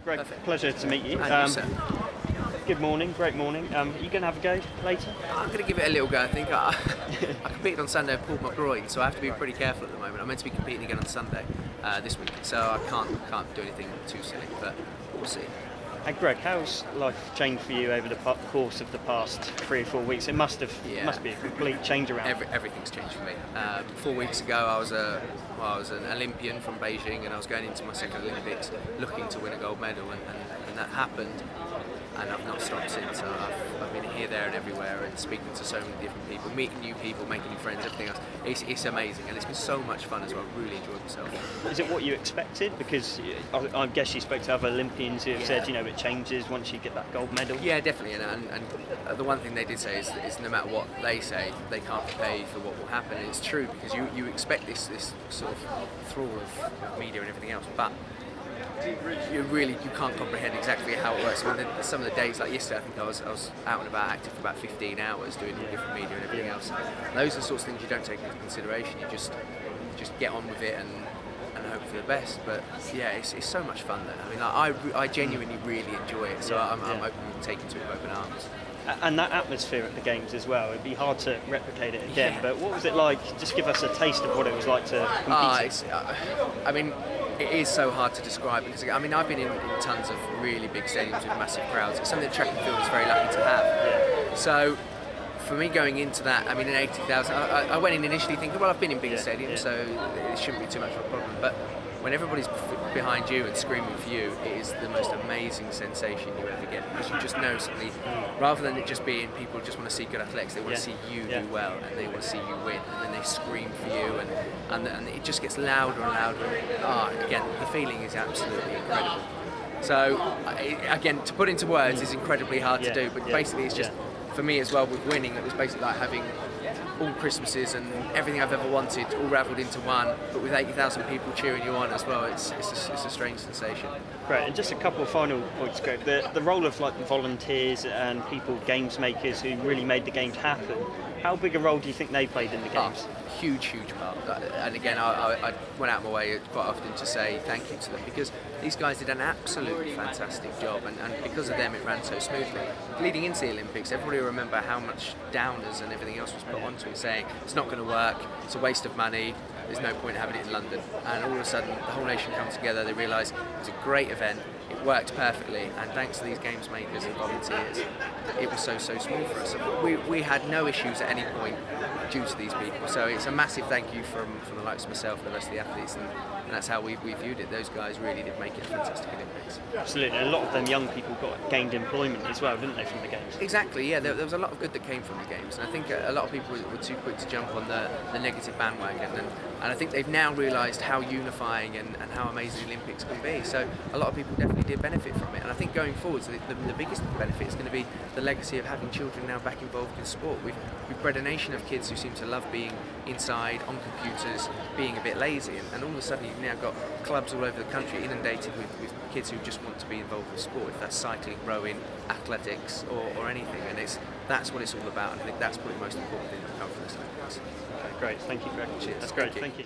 Greg, Perfect. pleasure to meet you. Good morning, great morning. Are you going to have a go later? I'm going to give it a little go, I think. I competed on Sunday and pulled my groin, so I have to be pretty careful at the moment. I'm meant to be competing again on Sunday this week, so I can't do anything too silly, but we'll see. And Greg, how's life changed for you over the course of the past 3 or 4 weeks? It must be a complete change around. Everything's changed for me. 4 weeks ago, I was an Olympian from Beijing, and I was going into my second Olympics looking to win a gold medal, and that happened. And I've not stopped since. I've been here, there and everywhere and speaking to so many different people, meeting new people, making new friends, everything else. It's amazing, and it's been so much fun as well. I've really enjoyed myself. Is it what you expected? Because I guess you spoke to other Olympians who have said, it changes once you get that gold medal. Yeah, definitely, and the one thing they did say is no matter what they say, they can't prepare you for what will happen, and it's true, because you expect this sort of thrall of media and everything else, but you can't comprehend exactly how it works. Some of the days, like yesterday, I think I was out and about active for about 15 hours doing different media and everything else. Those are the sorts of things you don't take into consideration. You just get on with it and hope for the best. But yeah, it's so much fun though. I mean, I genuinely really enjoy it, so I'm taking to it with open arms. And that atmosphere at the games as well, it'd be hard to replicate it again, but what was it like? Just give us a taste of what it was like to compete. I mean, it is so hard to describe, because I've been in tons of really big stadiums with massive crowds. It's something that track and field is very lucky to have. So for me going into that, I mean, in 80,000, I went in initially thinking, well, I've been in bigger stadiums, so it shouldn't be too much of a problem. But when everybody's behind you and screaming for you, it is the most amazing sensation you ever get, because you just know suddenly, rather than it just being people just want to see good athletics, they want to see you do well, and they want to see you win, and then they scream for you, and it just gets louder and louder. Again, the feeling is absolutely incredible. So again, to put into words is incredibly hard to do, but basically it's just, for me as well, with winning, it was basically like having all Christmases and everything I've ever wanted all ravelled into one, but with 80,000 people cheering you on as well. It's a strange sensation. Great, and just a couple of final points, Greg. The role of like volunteers and people, games makers who really made the games happen, how big a role do you think they played in the games? Huge part. And again, I went out of my way quite often to say thank you to them, because these guys did an absolutely fantastic job, and because of them it ran so smoothly. Leading into the Olympics, everybody will remember how much downers and everything else was put onto it, saying it's not going to work, it's a waste of money, there's no point having it in London. And all of a sudden the whole nation comes together, they realise it's a great event, it worked perfectly, and thanks to these games makers and volunteers, it was so smooth for us. We had no issues at any point due to these people, so it's a massive thank you from the likes of myself and the rest of the athletes, and that's how we viewed it. Those guys really did make it a fantastic Olympics. Absolutely, and a lot of them young people gained employment as well, didn't they, from the games? Exactly, yeah, there was a lot of good that came from the games, and I think a lot of people were too quick to jump on the negative bandwagon, and I think they've now realised how unifying and how amazing the Olympics can be, so a lot of people definitely did benefit from it, and I think going forward, so the biggest benefit is going to be the legacy of having children now back involved in sport. We've bred a nation of kids who seem to love being inside, on computers, being a bit lazy, and all of a sudden you've now got clubs all over the country inundated with kids who just want to be involved with sport, if that's cycling, rowing, athletics or anything, and that's what it's all about, and I think that's probably the most important thing to come from this Olympics. Great, thank you, Greg. Cheers. That's great, thank you.